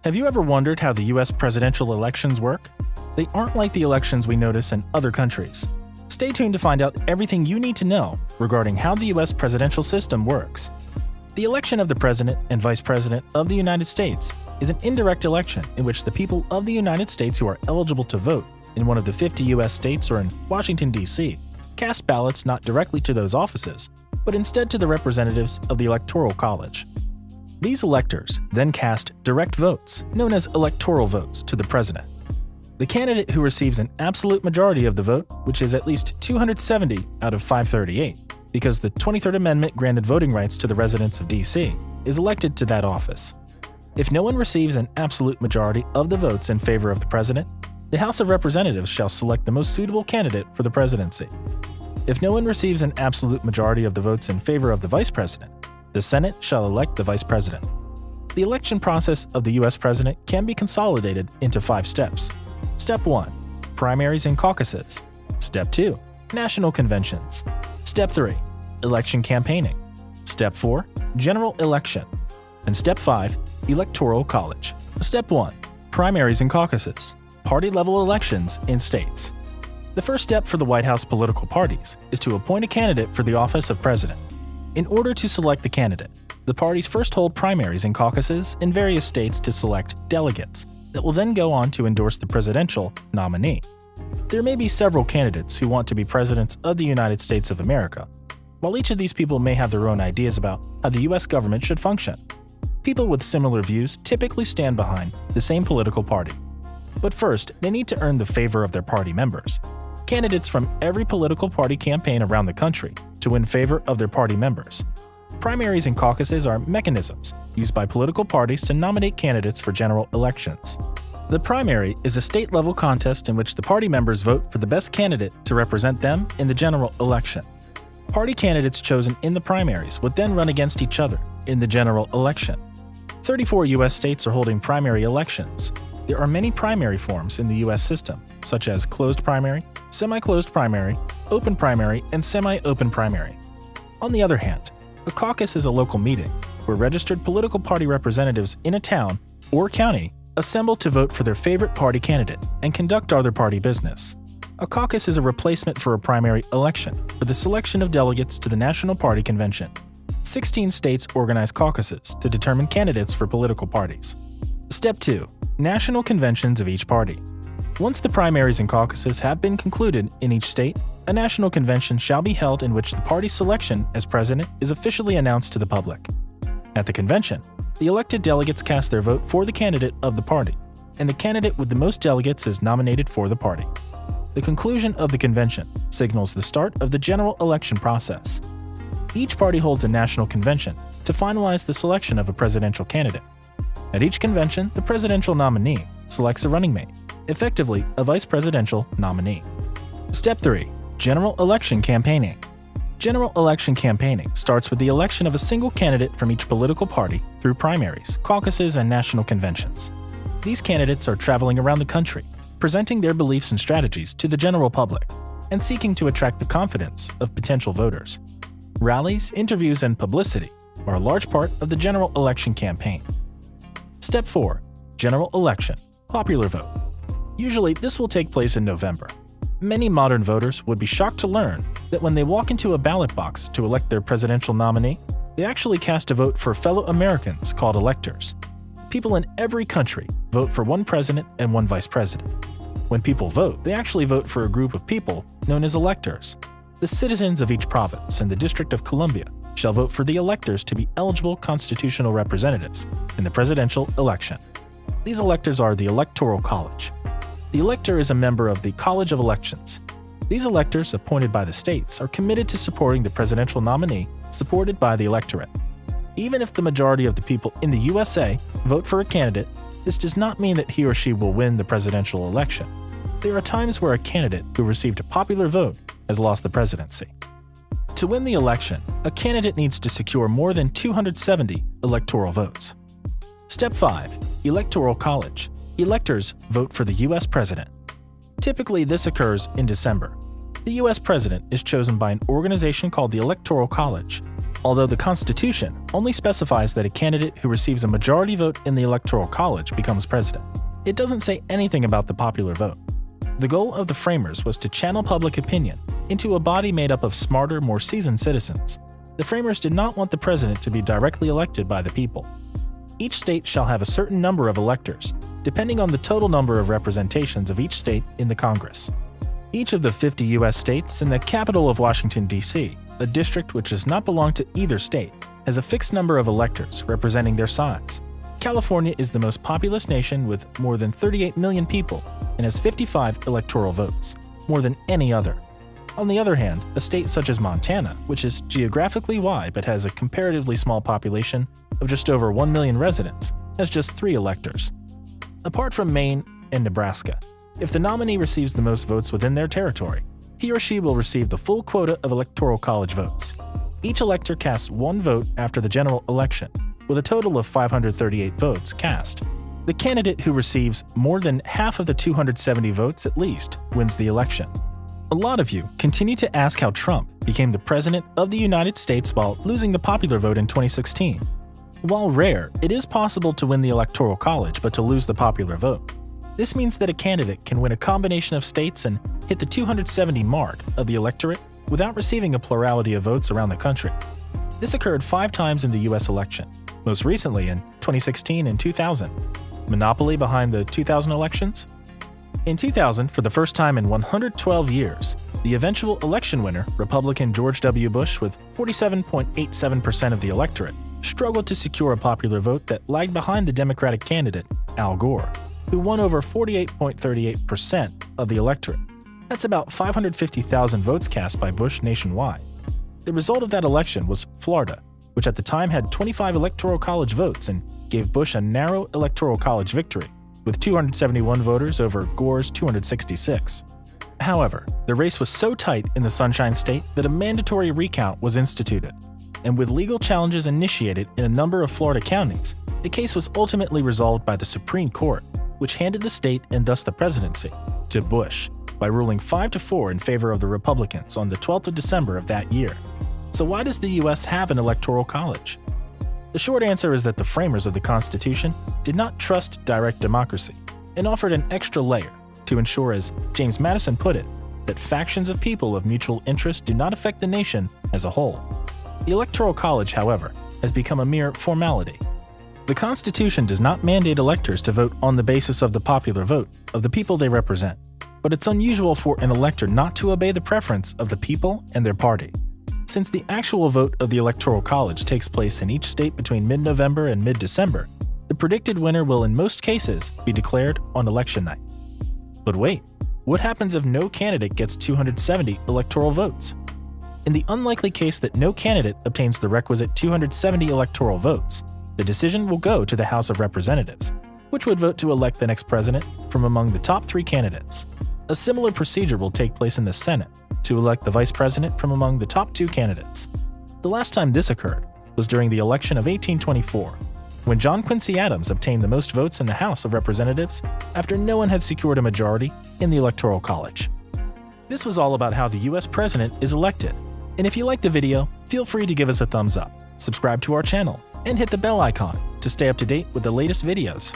Have you ever wondered how the US presidential elections work? They aren't like the elections we notice in other countries. Stay tuned to find out everything you need to know regarding how the US presidential system works. The election of the President and Vice President of the United States is an indirect election in which the people of the United States who are eligible to vote in one of the 50 US states or in Washington, D.C. cast ballots not directly to those offices, but instead to the representatives of the Electoral College. These electors then cast direct votes, known as electoral votes, to the President. The candidate who receives an absolute majority of the vote, which is at least 270 out of 538, because the 23rd Amendment granted voting rights to the residents of D.C., is elected to that office. If no one receives an absolute majority of the votes in favor of the President, the House of Representatives shall select the most suitable candidate for the presidency. If no one receives an absolute majority of the votes in favor of the Vice President, the Senate shall elect the Vice President. The election process of the U.S. President can be consolidated into 5 steps. Step 1. Primaries and caucuses. Step 2. National conventions. Step 3. Election campaigning. Step 4. General election. And Step 5. Electoral College. Step 1. Primaries and caucuses. Party-level elections in states. The first step for the White House political parties is to appoint a candidate for the office of president. In order to select the candidate, the parties first hold primaries and caucuses in various states to select delegates that will then go on to endorse the presidential nominee. There may be several candidates who want to be presidents of the United States of America. While each of these people may have their own ideas about how the U.S. government should function, people with similar views typically stand behind the same political party. But first, they need to earn the favor of their party members. Candidates from every political party campaign around the country to win favor of their party members. Primaries and caucuses are mechanisms used by political parties to nominate candidates for general elections. The primary is a state-level contest in which the party members vote for the best candidate to represent them in the general election. Party candidates chosen in the primaries would then run against each other in the general election. 34 U.S. states are holding primary elections. There are many primary forms in the U.S. system, such as closed primary, semi-closed primary, open primary, and semi-open primary. On the other hand, a caucus is a local meeting where registered political party representatives in a town or county assemble to vote for their favorite party candidate and conduct other party business. A caucus is a replacement for a primary election for the selection of delegates to the National Party Convention. 16 states organize caucuses to determine candidates for political parties. Step 2. National conventions of each party. Once the primaries and caucuses have been concluded in each state, a national convention shall be held in which the party's selection as president is officially announced to the public. At the convention, the elected delegates cast their vote for the candidate of the party, and the candidate with the most delegates is nominated for the party. The conclusion of the convention signals the start of the general election process. Each party holds a national convention to finalize the selection of a presidential candidate. At each convention, the presidential nominee selects a running mate, effectively a vice presidential nominee. Step 3. General election campaigning. General election campaigning starts with the election of a single candidate from each political party through primaries, caucuses, and national conventions. These candidates are traveling around the country, presenting their beliefs and strategies to the general public, and seeking to attract the confidence of potential voters. Rallies, interviews, and publicity are a large part of the general election campaign. Step 4. General election. Popular vote. Usually, this will take place in November. Many modern voters would be shocked to learn that when they walk into a ballot box to elect their presidential nominee, they actually cast a vote for fellow Americans called electors. People in every country vote for one president and one vice president. When people vote, they actually vote for a group of people known as electors. The citizens of each province and the District of Columbia shall vote for the electors to be eligible constitutional representatives in the presidential election. These electors are the Electoral College. The elector is a member of the College of Elections. These electors, appointed by the states, are committed to supporting the presidential nominee supported by the electorate. Even if the majority of the people in the USA vote for a candidate, this does not mean that he or she will win the presidential election. There are times where a candidate who received a popular vote has lost the presidency. To win the election, a candidate needs to secure more than 270 electoral votes. Step 5. Electoral College. Electors vote for the U.S. President. Typically, this occurs in December. The U.S. President is chosen by an organization called the Electoral College. although the Constitution only specifies that a candidate who receives a majority vote in the Electoral College becomes president. It doesn't say anything about the popular vote. The goal of the framers was to channel public opinion into a body made up of smarter, more seasoned citizens. The framers did not want the president to be directly elected by the people. Each state shall have a certain number of electors, depending on the total number of representations of each state in the Congress. Each of the 50 U.S. states and the capital of Washington, D.C., a district which does not belong to either state, has a fixed number of electors representing their sides. California is the most populous nation with more than 38 million people and has 55 electoral votes, more than any other. On the other hand, a state such as Montana, which is geographically wide but has a comparatively small population of just over 1 million residents, has just 3 electors. Apart from Maine and Nebraska, if the nominee receives the most votes within their territory, he or she will receive the full quota of Electoral College votes. Each elector casts 1 vote after the general election, with a total of 538 votes cast. The candidate who receives more than half of the 270 votes at least wins the election. A lot of you continue to ask how Trump became the President of the United States while losing the popular vote in 2016. While rare, it is possible to win the Electoral College but to lose the popular vote. This means that a candidate can win a combination of states and hit the 270 mark of the electorate without receiving a plurality of votes around the country. This occurred 5 times in the U.S. election, most recently in 2016 and 2000. Monopoly behind the 2000 elections? In 2000, for the first time in 112 years, the eventual election winner, Republican George W. Bush, with 47.87% of the electorate, struggled to secure a popular vote that lagged behind the Democratic candidate, Al Gore, who won over 48.38% of the electorate. That's about 550,000 votes cast by Bush nationwide. The result of that election was Florida, which at the time had 25 Electoral College votes and gave Bush a narrow Electoral College victory, with 271 voters over Gore's 266. However, the race was so tight in the Sunshine State that a mandatory recount was instituted, and with legal challenges initiated in a number of Florida counties, the case was ultimately resolved by the Supreme Court, which handed the state and thus the presidency to Bush by ruling 5-4 in favor of the Republicans on the 12th of December of that year. So why does the U.S. have an electoral college? The short answer is that the framers of the Constitution did not trust direct democracy and offered an extra layer to ensure, as James Madison put it, that factions of people of mutual interest do not affect the nation as a whole. The Electoral College, however, has become a mere formality. The Constitution does not mandate electors to vote on the basis of the popular vote of the people they represent, but it's unusual for an elector not to obey the preference of the people and their party. Since the actual vote of the Electoral College takes place in each state between mid-November and mid-December, the predicted winner will in most cases be declared on election night. But wait, what happens if no candidate gets 270 electoral votes? In the unlikely case that no candidate obtains the requisite 270 electoral votes, the decision will go to the House of Representatives, which would vote to elect the next president from among the top 3 candidates. A similar procedure will take place in the Senate to elect the vice president from among the top 2 candidates. The last time this occurred was during the election of 1824, when John Quincy Adams obtained the most votes in the House of Representatives after no one had secured a majority in the Electoral College. This was all about how the U.S. president is elected. And if you liked the video, feel free to give us a thumbs up, subscribe to our channel, and hit the bell icon to stay up to date with the latest videos.